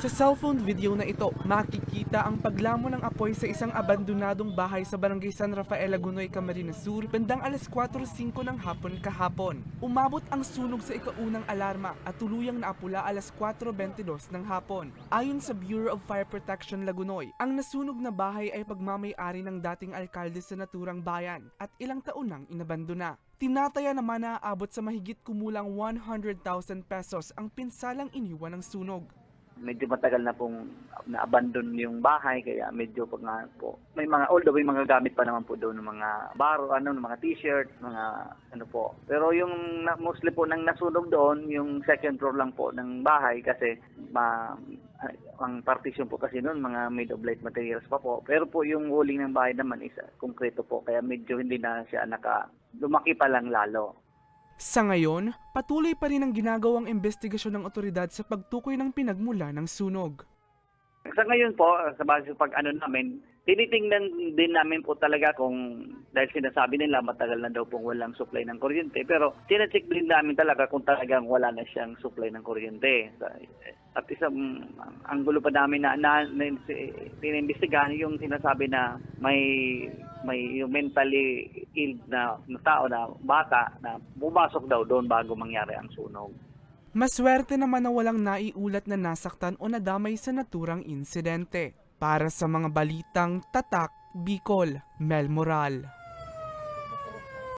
Sa cellphone video na ito, makikita ang paglamon ng apoy sa isang abandonadong bahay sa barangay San Rafael, Lagunoy, Camarines Sur, bandang alas 4:05 ng hapon kahapon. Umabot ang sunog sa ikaunang alarma at tuluyang naapula alas 4:22 ng hapon. Ayon sa Bureau of Fire Protection Lagunoy, ang nasunog na bahay ay pagmamay-ari ng dating alkalde sa naturang bayan at ilang taon nang inabandona. Tinataya naman na aabot sa mahigit kumulang 100,000 pesos ang pinsalang iniwan ng sunog. Medyo matagal na pong na-abandon yung bahay, kaya medyo pag nga po, may mga, although may mga gamit pa naman po doon ng mga baro, ng mga t-shirt, mga ano po. Pero yung mostly po nang nasunog doon, yung second floor lang po ng bahay kasi ang partition po kasi noon, mga made of light materials pa po. Pero po yung walling ng bahay naman is konkreto po, kaya medyo hindi na siya lumaki pa lang lalo. Sa ngayon, patuloy pa rin ang ginagawang investigasyon ng otoridad sa pagtukoy ng pinagmula ng sunog. Sa ngayon po, sa base pag namin, tinitingnan din namin po talaga kung, dahil sinasabi nila matagal na daw pong walang supply ng kuryente, pero tinacheck din namin talaga kung talagang wala na siyang supply ng kuryente. At isang anggulo pa namin na tinimbestigahan yung sinasabi na may yung mentally ill na tao, na bata, na bumasok daw doon bago mangyari ang sunog. Maswerte naman na walang naiulat na nasaktan o nadamay sa naturang insidente. Para sa mga balitang Tatak, Bicol, Mel Moral.